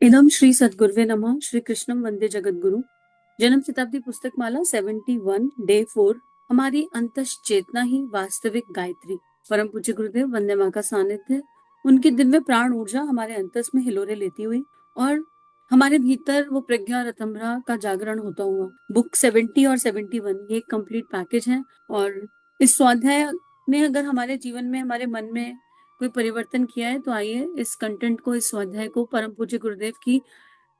इदम श्री सद्गुरुवे नमः। श्री कृष्णम वंदे जगद्गुरु। जन्म शताब्दी पुस्तक माला 71 डे 4। हमारी अंतस चेतना ही वास्तविक गायत्री। परम पूज्य गुरुदेव वंदे माँ का सानिध्य, उनकी दिव्य प्राण ऊर्जा हमारे अंतस में हिलोरे लेती हुई और हमारे भीतर वो प्रज्ञा रतंभरा का जागरण होता हुआ। बुक 70 और 71 ये एक कंप्लीट पैकेज है और इस स्वाध्याय ने अगर हमारे जीवन में, हमारे मन में कोई परिवर्तन किया है तो आइए इस कंटेंट को, इस स्वाध्याय को, परम पूज्य गुरुदेव की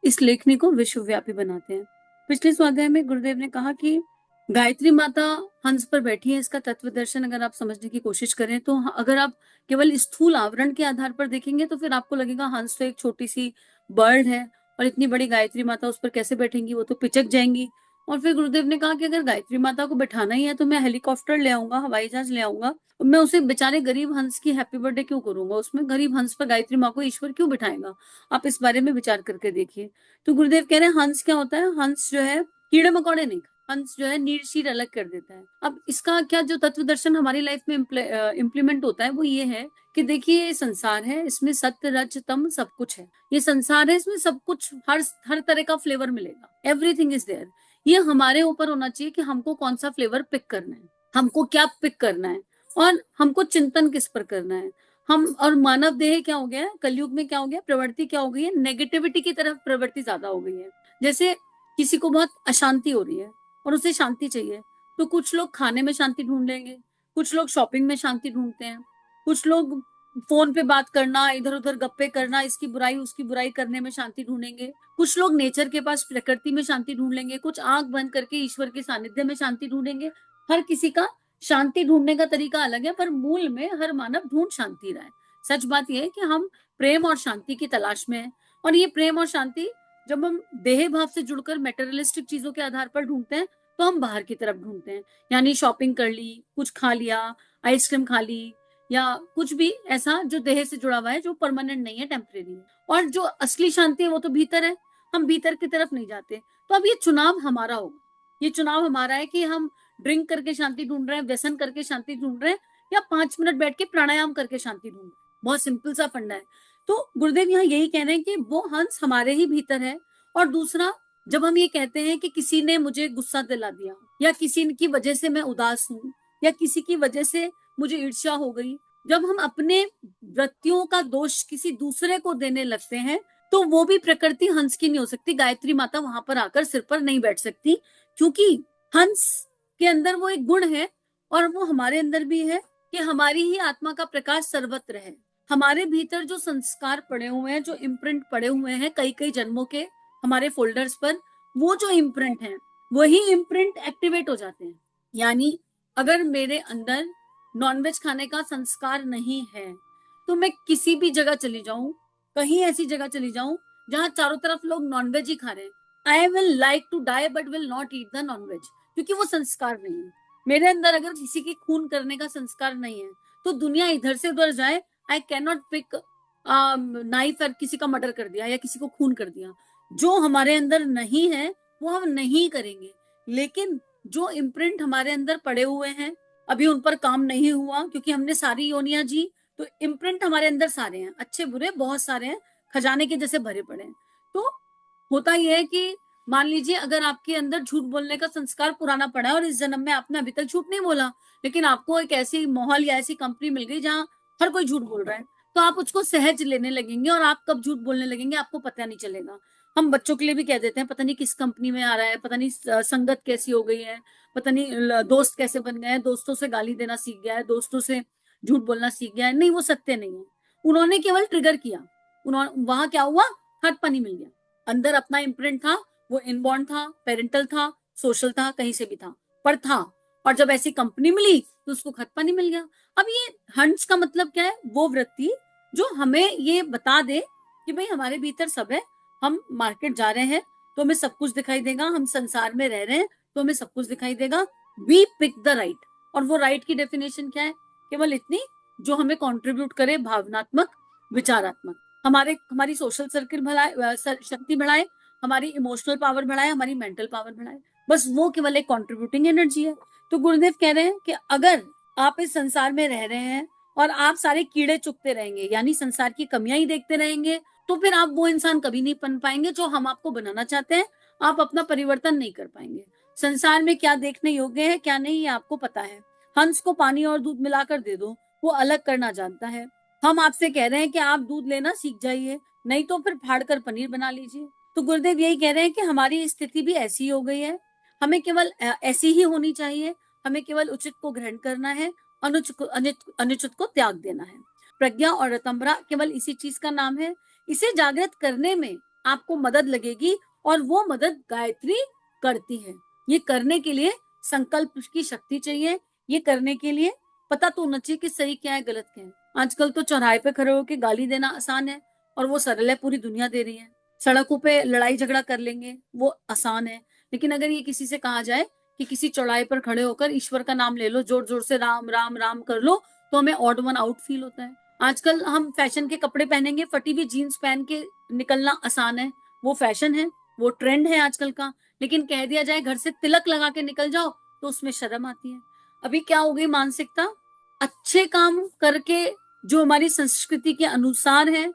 इस लेखनी को विश्वव्यापी बनाते हैं। पिछले स्वाध्याय में गुरुदेव ने कहा कि गायत्री माता हंस पर बैठी है। इसका तत्व दर्शन अगर आप समझने की कोशिश करें तो अगर आप केवल स्थूल आवरण के आधार पर देखेंगे तो फिर आपको लगेगा हंस तो एक छोटी सी बर्ड है और इतनी बड़ी गायत्री माता उस पर कैसे बैठेंगी, वो तो पिचक जाएंगी। और फिर गुरुदेव ने कहा कि अगर गायत्री माता को बैठाना ही है तो मैं हेलीकॉप्टर ले आऊंगा, हवाई जहाज ले आऊंगा, मैं उसे बेचारे गरीब हंस की हैप्पी बर्थडे क्यों करूंगा, उसमें गरीब हंस पर गायत्री माँ को ईश्वर क्यों बिठाएगा। आप इस बारे में विचार करके देखिए। तो गुरुदेव कह रहे हैं हंस क्या होता है। हंस जो है कीड़े मकोड़े नहीं, हंस जो है नीर शीर अलग कर देता है। अब इसका क्या जो तत्व दर्शन हमारी लाइफ में इम्प्लीमेंट होता है वो ये है कि देखिए ये संसार है, इसमें सत्य रज तम सब कुछ है। ये संसार है, इसमें सब कुछ, हर तरह का फ्लेवर मिलेगा, एवरीथिंग इज देयर। ये हमारे ऊपर होना चाहिए कि हमको कौन सा फ्लेवर पिक करना है, हमको क्या पिक करना है और हमको चिंतन किस पर करना है। हम और मानव देह क्या हो गया है, कलयुग में क्या हो गया, प्रवृत्ति क्या हो गई है, नेगेटिविटी की तरफ प्रवृत्ति ज्यादा हो गई है। जैसे किसी को बहुत अशांति हो रही है और उसे शांति चाहिए तो कुछ लोग खाने में शांति ढूंढ लेंगे, कुछ लोग शॉपिंग में शांति ढूंढते हैं, कुछ लोग फोन पे बात करना, इधर उधर गप्पे करना, इसकी बुराई उसकी बुराई करने में शांति ढूंढेंगे, कुछ लोग नेचर के पास प्रकृति में शांति ढूंढ लेंगे, कुछ आंख बंद करके ईश्वर के सानिध्य में शांति ढूंढेंगे। हर किसी का शांति ढूंढने का तरीका अलग है, पर मूल में हर मानव ढूंढ शांति रहा है। सच बात यह है कि हम प्रेम और शांति की तलाश में हैं और ये प्रेम और शांति जब हम देह भाव से जुड़कर मेटेरियलिस्टिक चीजों के आधार पर ढूंढते हैं तो हम बाहर की तरफ ढूंढते हैं। यानी शॉपिंग कर ली, कुछ खा लिया, आइसक्रीम खा ली, या कुछ भी ऐसा जो देह से जुड़ा हुआ है, जो परमानेंट नहीं है, टेम्परेरी है। और जो असली शांति है वो तो भीतर है, हम भीतर की तरफ नहीं जाते। तो अब ये चुनाव हमारा होगा, ये चुनाव हमारा है कि हम ड्रिंक करके शांति ढूंढ रहे हैं, व्यसन करके शांति ढूंढ रहे हैं, या 5 मिनट बैठ के प्राणायाम करके शांति ढूंढ रहे हैं। बहुत सिंपल सा फंडा है। तो गुरुदेव यहाँ यही कह रहे हैं कि वो हंस हमारे ही भीतर है। और दूसरा, जब हम ये कहते हैं कि किसी ने मुझे गुस्सा दिला दिया, या किसी की वजह से मैं उदास हूं, या किसी की वजह से मुझे ईर्ष्या हो गई, जब हम अपने वृत्तियों का दोष किसी दूसरे को देने लगते हैं तो वो भी प्रकृति हंस की नहीं हो सकती। गायत्री माता वहां पर आकर सिर पर नहीं बैठ सकती, क्योंकि हंस के अंदर वो एक गुण है और वो हमारे अंदर भी है कि हमारी ही आत्मा का प्रकाश सर्वत्र है। हमारे भीतर जो संस्कार पड़े हुए हैं, जो इम्प्रिंट पड़े हुए हैं कई कई जन्मों के हमारे फोल्डर्स पर, वो जो इम्प्रिंट है वही इम्प्रिंट एक्टिवेट हो जाते हैं। यानी अगर मेरे अंदर नॉनवेज खाने का संस्कार नहीं है तो मैं किसी भी जगह चली जाऊं, कहीं ऐसी जगह चली जाऊं जहां चारों तरफ लोग नॉनवेज ही खा रहे हैं, I will like to die but will not eat the nonveg, क्योंकि वो संस्कार नहीं है मेरे अंदर। अगर किसी की खून करने का संस्कार नहीं है तो दुनिया इधर से उधर जाए, I can not pick knife और किसी का मर्डर कर दिया या किसी को खून कर दिया। जो हमारे अंदर नहीं है वो हम नहीं करेंगे, लेकिन जो इम्प्रिंट हमारे अंदर पड़े हुए हैं, अभी उन पर काम नहीं हुआ क्योंकि हमने सारी योनियां जी, तो इम्प्रिंट हमारे अंदर सारे हैं, अच्छे बुरे बहुत सारे हैं, खजाने के जैसे भरे पड़े हैं। तो होता यह है कि मान लीजिए अगर आपके अंदर झूठ बोलने का संस्कार पुराना पड़ा है और इस जन्म में आपने अभी तक झूठ नहीं बोला, लेकिन आपको एक ऐसी माहौल या ऐसी कंपनी मिल गई जहां हर कोई झूठ बोल रहा है, तो आप उसको सहज लेने लगेंगे और आप कब झूठ बोलने लगेंगे आपको पता नहीं चलेगा। हम बच्चों के लिए भी कह देते हैं पता नहीं किस कंपनी में आ रहा है, पता नहीं संगत कैसी हो गई है, पता नहीं दोस्त कैसे बन गए हैं, दोस्तों से गाली देना सीख गया है, दोस्तों से झूठ बोलना सीख गया है। नहीं, वो सत्य नहीं है, उन्होंने केवल ट्रिगर किया। उन्होंने वहां क्या हुआ, हट पानी मिल गया। अंदर अपना इम्प्रिंट था, वो इनबॉर्न था, पेरेंटल था, सोशल था, कहीं से भी था, पर था। और जब ऐसी कंपनी मिली तो उसको खत पानी मिल गया। अब ये हंस का मतलब क्या है, वो वृत्ति जो हमें ये बता दे कि भाई हमारे भीतर सब है, हम मार्केट जा रहे हैं तो हमें सब कुछ दिखाई देगा, हम संसार में रह रहे हैं तो हमें सब कुछ दिखाई देगा, वी पिक द राइट। और वो राइट की डेफिनेशन क्या है, केवल इतनी जो हमें कंट्रीब्यूट करे भावनात्मक, विचारात्मक, हमारी सोशल सर्किल बढ़ाए, शक्ति बढ़ाए, हमारी इमोशनल पावर बढ़ाए, हमारी मेंटल पावर बढ़ाए, बस वो केवल एक कंट्रीब्यूटिंग एनर्जी है। तो गुरुदेव कह रहे हैं कि अगर आप इस संसार में रह रहे हैं और आप सारे कीड़े चुगते रहेंगे, यानी संसार की कमियां ही देखते रहेंगे, तो फिर आप वो इंसान कभी नहीं बन पाएंगे जो हम आपको बनाना चाहते हैं। आप अपना परिवर्तन नहीं कर पाएंगे। संसार में क्या देखने योग्य है क्या नहीं, ये आपको पता है। हंस को पानी और दूध मिलाकर दे दो, वो अलग करना जानता है। हम आपसे कह रहे हैं कि आप दूध लेना सीख जाइए, नहीं तो फिर फाड़ कर पनीर बना लीजिए। तो गुरुदेव यही कह रहे हैं कि हमारी स्थिति भी ऐसी हो गई है। हमें केवल ऐसी ही होनी चाहिए। हमें केवल उचित को ग्रहण करना है, अनुचित को त्याग देना है। प्रज्ञा और रतंबरा केवल इसी चीज का नाम है। इसे जागृत करने में आपको मदद लगेगी, और वो मदद गायत्री करती है। ये करने के लिए संकल्प की शक्ति चाहिए। ये करने के लिए पता तो होना चाहिए कि सही क्या है गलत क्या है। आजकल तो चौराहे पे खड़े होकर गाली देना आसान है, और वो सरल है, पूरी दुनिया दे रही है। सड़कों पे लड़ाई झगड़ा कर लेंगे, वो आसान है। लेकिन अगर ये किसी से कहा जाए कि किसी चौराहे पर खड़े होकर ईश्वर का नाम ले लो, जोर जोर से राम राम राम कर लो, तो हमें ऑड वन आउट फील होता है। आजकल हम फैशन के कपड़े पहनेंगे, फटी हुई जीन्स पहन के निकलना आसान है, वो फैशन है, वो ट्रेंड है आजकल का। लेकिन कह दिया जाए घर से तिलक लगा के निकल जाओ, तो उसमें शर्म आती है। अभी क्या हो गई मानसिकता, अच्छे काम करके जो हमारी संस्कृति के अनुसार है,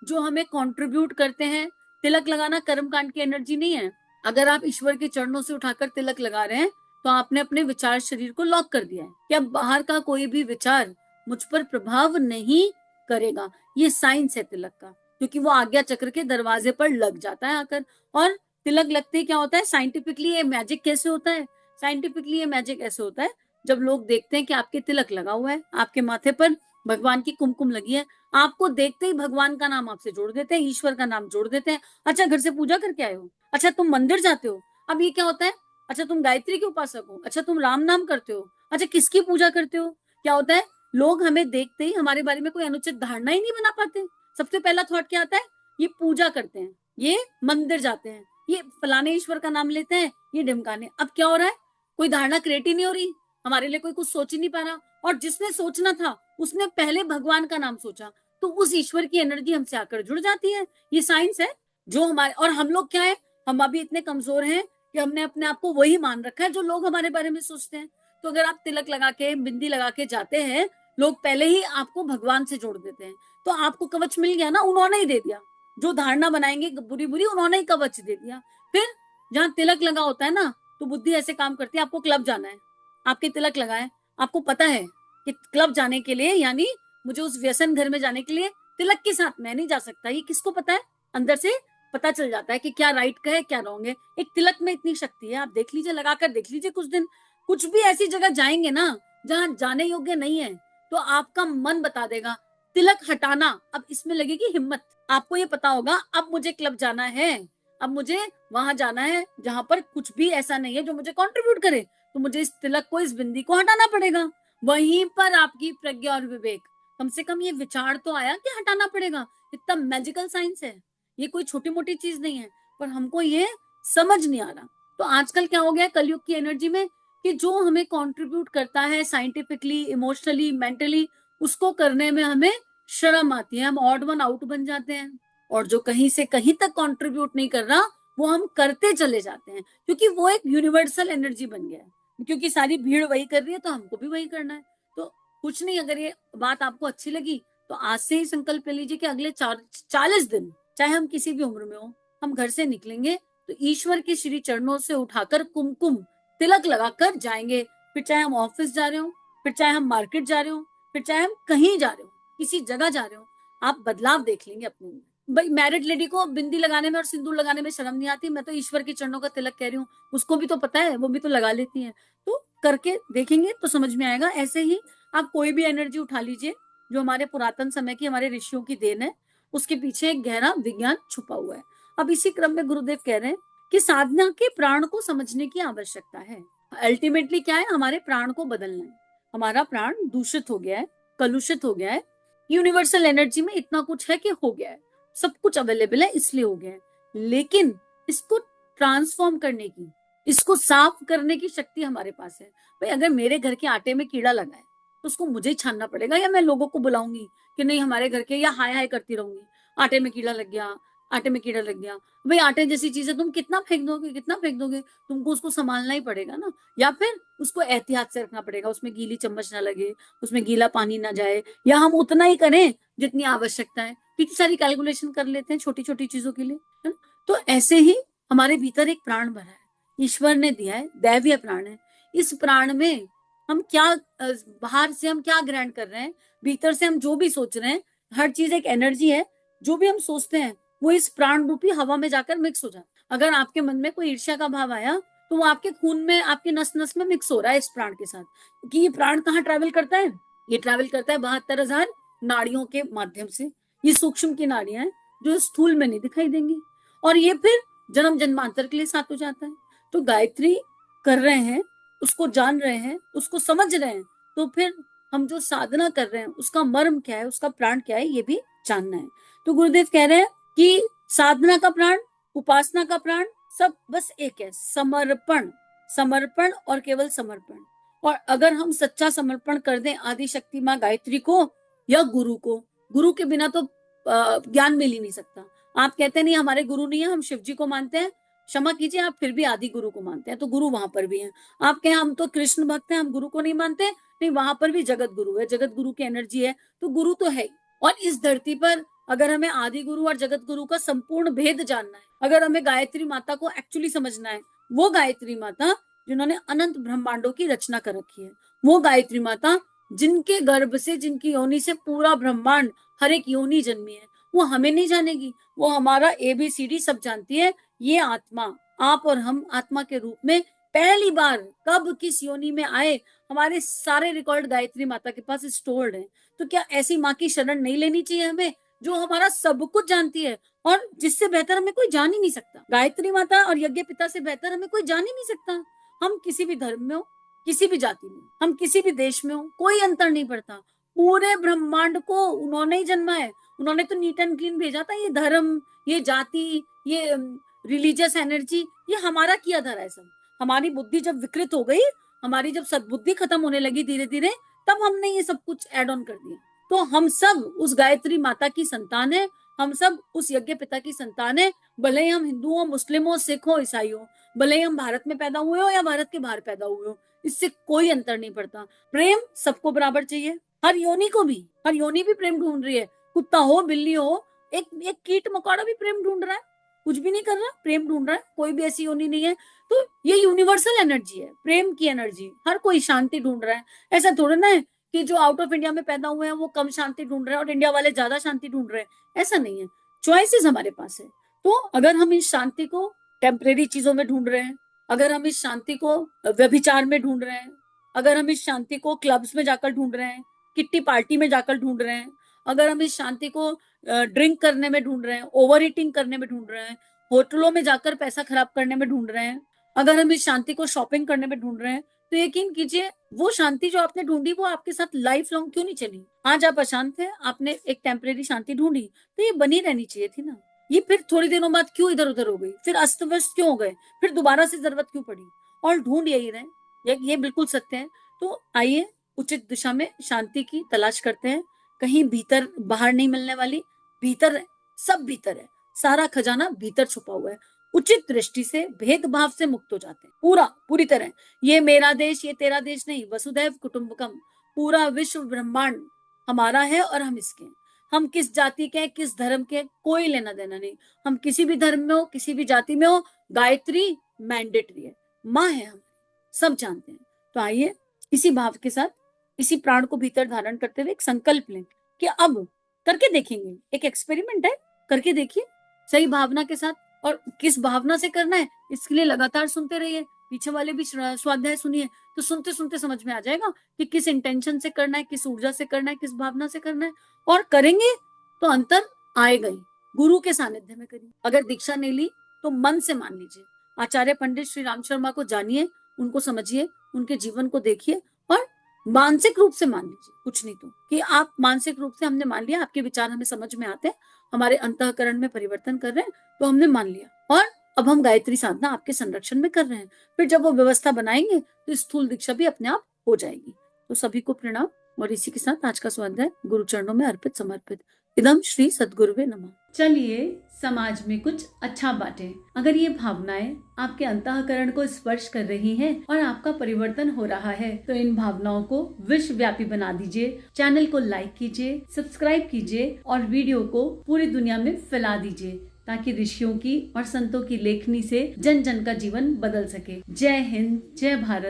जो हमें कंट्रीब्यूट करते हैं। तिलक लगाना कर्मकांड की एनर्जी नहीं है। अगर आप ईश्वर के चरणों से उठाकर तिलक लगा रहे हैं, तो आपने अपने विचार शरीर को लॉक कर दिया है कि अब बाहर का कोई भी विचार मुझ पर प्रभाव नहीं करेगा। ये साइंस है तिलक का, क्योंकि वो आज्ञा चक्र के दरवाजे पर लग जाता है आकर। और तिलक लगते ही क्या होता है, साइंटिफिकली ये मैजिक कैसे होता है, साइंटिफिकली ये मैजिक ऐसे होता है, जब लोग देखते हैं कि आपके तिलक लगा हुआ है, आपके माथे पर भगवान की कुमकुम लगी है, आपको देखते ही भगवान का नाम आपसे जोड़ देते हैं, ईश्वर का नाम जोड़ देते हैं। अच्छा, घर से पूजा करके आए हो, अच्छा तुम मंदिर जाते हो, अब ये क्या होता है, अच्छा तुम गायत्री के उपासक हो, अच्छा तुम राम नाम करते हो, अच्छा किसकी पूजा करते हो। क्या होता है, लोग हमें देखते ही हमारे बारे में कोई अनुचित धारणा ही नहीं बना पाते। सबसे पहला थॉट क्या आता है, ये पूजा करते हैं, ये मंदिर जाते हैं, ये फलाने ईश्वर का नाम लेते हैं, ये ढिमकाने। अब क्या हो रहा है, कोई धारणा क्रिएट ही नहीं हो रही, हमारे लिए कोई कुछ सोच ही नहीं पा रहा। और जिसने सोचना था उसने पहले भगवान का नाम सोचा, तो उस ईश्वर की एनर्जी हमसे आकर जुड़ जाती है। ये साइंस है जो हमारे, और हम लोग क्या है, हम अभी इतने कमजोर हैं कि हमने अपने आप को वही मान रखा है जो लोग हमारे बारे में सोचते हैं। तो अगर आप तिलक लगा के बिंदी लगा के जाते हैं, लोग पहले ही आपको भगवान से जोड़ देते हैं। तो आपको कवच मिल गया ना, उन्होंने ही दे दिया। जो धारणा बनाएंगे बुरी बुरी, उन्होंने ही कवच दे दिया। फिर जहां तिलक लगा होता है ना, तो बुद्धि ऐसे काम करती है, आपको क्लब जाना है, आपके तिलक लगाए, आपको पता है कि क्लब जाने के लिए, यानी मुझे उस व्यसन घर में जाने के लिए तिलक के साथ मैं नहीं जा सकता। ये किसको पता है, अंदर से पता चल जाता है कि क्या राइट का है क्या रॉन्ग है। एक तिलक में इतनी शक्ति है, आप देख लीजिए, लगाकर देख लीजिए कुछ दिन। कुछ भी ऐसी जगह जाएंगे ना जहां जाने योग्य नहीं है, तो आपका मन बता देगा तिलक हटाना। अब इसमें लगेगी हिम्मत, आपको ये पता होगा अब मुझे क्लब जाना है, अब मुझे वहां जाना है जहां पर कुछ भी ऐसा नहीं है जो मुझे कंट्रीब्यूट करे, तो मुझे इस तिलक को, इस बिंदी को हटाना पड़ेगा। वहीं पर आपकी प्रज्ञा और विवेक, कम से कम ये विचार तो आया कि हटाना पड़ेगा। इतना मैजिकल साइंस है, ये कोई छोटी मोटी चीज नहीं है, पर हमको ये समझ नहीं आ रहा। तो आजकल क्या हो गया कलयुग की एनर्जी में, कि जो हमें कंट्रीब्यूट करता है साइंटिफिकली, इमोशनली, मेंटली, उसको करने में हमें शर्म आती है, हम ऑड वन आउट बन जाते हैं। और जो कहीं से कहीं तक कंट्रीब्यूट नहीं कर रहा, वो हम करते चले जाते हैं, क्योंकि वो एक यूनिवर्सल एनर्जी बन गया है। क्योंकि सारी भीड़ वही कर रही है, तो हमको भी वही करना है। तो कुछ नहीं, अगर ये बात आपको अच्छी लगी तो आज से ही संकल्प ले लीजिए कि अगले 40 दिन, चाहे हम किसी भी उम्र में हो, हम घर से निकलेंगे तो ईश्वर के श्री चरणों से उठाकर कुमकुम तिलक लगाकर जाएंगे। फिर चाहे हम ऑफिस जा रहे हो, फिर चाहे हम मार्केट जा रहे हो, फिर चाहे हम कहीं जा रहे हो, किसी जगह जा रहे हो, आप बदलाव देख लेंगे अपने में। भाई मैरिड लेडी को बिंदी लगाने में और सिंदूर लगाने में शर्म नहीं आती, मैं तो ईश्वर के चरणों का तिलक कह रही हूँ, उसको भी तो पता है, वो भी तो लगा लेती है। तो करके देखेंगे तो समझ में आएगा। ऐसे ही आप कोई भी एनर्जी उठा लीजिए जो हमारे पुरातन समय की, हमारे ऋषियों की देन है, उसके पीछे एक गहरा विज्ञान छुपा हुआ है। अब इसी क्रम में गुरुदेव कह रहे हैं कि साधना के प्राण को समझने की आवश्यकता है। अल्टीमेटली क्या है, हमारे प्राण को बदलना है। हमारा प्राण दूषित हो गया है, कलुषित हो गया है। यूनिवर्सल एनर्जी में इतना कुछ है कि हो गया है, सब कुछ अवेलेबल है इसलिए हो गया है। लेकिन इसको ट्रांसफॉर्म करने की, इसको साफ करने की शक्ति हमारे पास है। भाई अगर मेरे घर के आटे में कीड़ा लगा है, तो उसको मुझे ही छानना पड़ेगा, या मैं लोगों को बुलाऊंगी कि नहीं हमारे घर के, या हाय हाय करती रहूंगी, आटे में कीड़ा लग गया, आटे में कीड़ा लग गया। भाई आटे जैसी चीजें तुम कितना फेंक दोगे, कितना फेंक दोगे, तुमको उसको संभालना ही पड़ेगा ना। या फिर उसको एहतियात से रखना पड़ेगा, उसमें गीली चम्मच ना लगे, उसमें गीला पानी ना जाए, या हम उतना ही करें जितनी आवश्यकता है। कितनी सारी कैलकुलेशन कर लेते हैं छोटी छोटी चीजों के लिए, है ना। तो ऐसे ही हमारे भीतर एक प्राण भरा है, ईश्वर ने दिया है, दैवीय प्राण है। इस प्राण में हम क्या बाहर से हम क्या ग्रहण कर रहे हैं, भीतर से हम जो भी सोच रहे हैं, हर चीज एक एनर्जी है। जो भी हम सोचते हैं वो इस प्राण रूपी हवा में जाकर मिक्स हो जाता है। अगर आपके मन में कोई ईर्ष्या का भाव आया तो वो आपके खून में, आपके नस नस में मिक्स हो रहा है इस प्राण के साथ। क्योंकि ये प्राण कहाँ ट्रैवल करता है, ये ट्रैवल करता है 72,000 नाड़ियों के माध्यम से। ये सूक्ष्म की नाड़ियां हैं जो स्थूल में नहीं दिखाई देंगी, और ये फिर जन्म जन्मांतर के लिए साथ हो जाता है। तो गायत्री कर रहे हैं, उसको जान रहे हैं, उसको समझ रहे हैं, तो फिर हम जो साधना कर रहे हैं उसका मर्म क्या है, उसका प्राण क्या है, ये भी जानना है। तो गुरुदेव कह रहे हैं कि साधना का प्राण, उपासना का प्राण सब बस एक है, समर्पण। समर्पण और केवल समर्पण। और अगर हम सच्चा समर्पण कर दें आदि शक्ति माँ गायत्री को या गुरु को, गुरु के बिना तो ज्ञान मिल ही नहीं सकता। आप कहते नहीं हमारे गुरु नहीं है, हम शिव जी को मानते हैं, क्षमा कीजिए, आप फिर भी आदि गुरु को मानते हैं, तो गुरु वहां पर भी है। आप कहें हम तो कृष्ण भक्त हैं, हम गुरु को नहीं मानते, नहीं, वहां पर भी जगत गुरु है, जगत गुरु की एनर्जी है, तो गुरु तो है। और इस धरती पर अगर हमें आदि गुरु और जगत गुरु का संपूर्ण भेद जानना है, अगर हमें गायत्री माता को एक्चुअली समझना है, वो गायत्री माता जिन्होंने अनंत ब्रह्मांडों की रचना कर रखी है, वो गायत्री माता जिनके गर्भ से, जिनकी योनि से पूरा ब्रह्मांड, हर एक योनि जन्मी है, वो हमें नहीं जानेगी, वो हमारा ABCD सब जानती है। ये आत्मा, आप और हम आत्मा के रूप में पहली बार कब किस योनि में आए, हमारे सारे रिकॉर्ड गायत्री माता के पास स्टोर्ड है। तो क्या ऐसी माँ की शरण नहीं लेनी चाहिए हमें, जो हमारा सब कुछ जानती है और जिससे बेहतर हमें कोई जान ही नहीं सकता। गायत्री माता और यज्ञ पिता से बेहतर हमें कोई जान ही नहीं सकता। हम किसी भी धर्म में हो, किसी भी जाति में, हम किसी भी देश में हो, कोई अंतर नहीं पड़ता। पूरे ब्रह्मांड को उन्होंने ही जन्मा है, उन्होंने तो नीट एंड क्लीन भेजा था। ये धर्म, ये जाति, ये रिलीजियस एनर्जी, ये हमारा किया धरा है सब। हमारी बुद्धि जब विकृत हो गई, हमारी जब सद्बुद्धि खत्म होने लगी धीरे धीरे, तब हमने ये सब कुछ एड ऑन कर दिया। तो हम सब उस गायत्री माता की संतान है, हम सब उस यज्ञ पिता की संतान है। भले ही हम हिंदू हो, मुस्लिम हो, सिख हो, ईसाई हो, भले ही हम भारत में पैदा हुए हो या भारत के बाहर पैदा हुए हो, इससे कोई अंतर नहीं पड़ता। प्रेम सबको बराबर चाहिए, हर योनि को भी, हर योनि भी प्रेम ढूंढ रही है। कुत्ता हो, बिल्ली हो, एक एक कीट मकोड़ा भी प्रेम ढूंढ रहा है, कुछ भी नहीं कर रहा, प्रेम ढूंढ रहा है। कोई भी ऐसी योनि नहीं है। तो ये यूनिवर्सल एनर्जी है, प्रेम की एनर्जी। हर कोई शांति ढूंढ रहा है। ऐसा थोड़ा ना है कि जो आउट ऑफ इंडिया में पैदा हुए हैं वो कम शांति ढूंढ रहे हैं और इंडिया वाले ज्यादा शांति ढूंढ रहे हैं, ऐसा नहीं है। चॉइसेस हमारे पास है। तो अगर हम इस शांति को टेम्परेरी चीजों में ढूंढ रहे हैं, अगर हम इस शांति को व्यभिचार में ढूंढ रहे हैं, अगर हम इस शांति को क्लब्स में जाकर ढूंढ रहे हैं, किट्टी पार्टी में जाकर ढूंढ रहे हैं, अगर हम इस शांति को ड्रिंक करने में ढूंढ रहे हैं, ओवर ईटिंग करने में ढूंढ रहे हैं, होटलों में जाकर पैसा खराब करने में ढूंढ रहे हैं, अगर हम इस शांति को शॉपिंग करने में ढूंढ रहे हैं, तो यकीन कीजिए वो शांति जो आपने ढूंढी वो आपके साथ लाइफ लॉन्ग क्यों नहीं चली। आज आप अशांत हैं, आपने एक टेम्परेरी शांति ढूंढी, तो ये बनी रहनी चाहिए थी ना। ये फिर थोड़ी दिनों बाद क्यों इधर उधर हो गई, फिर अस्त व्यस्त क्यों हो गए, फिर दोबारा से जरूरत क्यों पड़ी। और ढूंढ यही रहे, ये बिल्कुल सत्य है। तो आइए उचित दिशा में शांति की तलाश करते हैं। कहीं भीतर बाहर नहीं मिलने वाली, भीतर है, सब भीतर है, सारा खजाना भीतर छुपा हुआ है। उचित दृष्टि से, भेदभाव से मुक्त हो जाते हैं, पूरी तरह। ये मेरा देश, ये तेरा देश नहीं, वसुधैव कुटुंबकम। पूरा विश्व ब्रह्मांड हमारा है और हम इसके हैं। हम किस जाति के, किस धर्म के, कोई लेना देना नहीं। हम किसी भी धर्म में हो, किसी भी जाति में हो, गायत्री मैंडेटरी है, माँ है हमारी, सब जानते हैं। तो आइए इसी भाव के साथ, इसी प्राण को भीतर धारण करते हुए एक संकल्प लें कि अब करके देखेंगे। एक एक्सपेरिमेंट है, करके देखिए सही भावना के साथ। और किस भावना से करना है इसके लिए लगातार सुनते रहिए, पीछे वाले भी स्वाध्याय सुनिए, तो सुनते सुनते समझ में आ जाएगा कि किस इंटेंशन से करना है, किस ऊर्जा से करना है, किस भावना से करना है। और करेंगे तो अंतर आएगा ही। गुरु के सानिध्य में करिए। अगर दीक्षा नहीं ली तो मन से मान लीजिए। आचार्य पंडित श्री राम शर्मा को जानिए, उनको समझिए, उनके जीवन को देखिए और मानसिक रूप से मान लीजिए। कुछ नहीं तो कि आप मानसिक रूप से, हमने मान लिया, आपके विचार हमें समझ में आते हैं, हमारे अंतःकरण में परिवर्तन कर रहे हैं, तो हमने मान लिया और अब हम गायत्री साधना आपके संरक्षण में कर रहे हैं। फिर जब वो व्यवस्था बनाएंगे तो स्थूल दीक्षा भी अपने आप हो जाएगी। तो सभी को प्रणाम। और इसी के साथ आज का स्वाध्याय गुरु चरणों में अर्पित समर्पित। इदम श्री सद्गुरुवे नमः। चलिए समाज में कुछ अच्छा बांटे। अगर ये भावनाएं आपके अंतःकरण को स्पर्श कर रही हैं और आपका परिवर्तन हो रहा है, तो इन भावनाओं को विश्वव्यापी बना दीजिए। चैनल को लाइक कीजिए, सब्सक्राइब कीजिए और वीडियो को पूरी दुनिया में फैला दीजिए, ताकि ऋषियों की और संतों की लेखनी से जन जन का जीवन बदल सके। जय हिंद, जय भारत।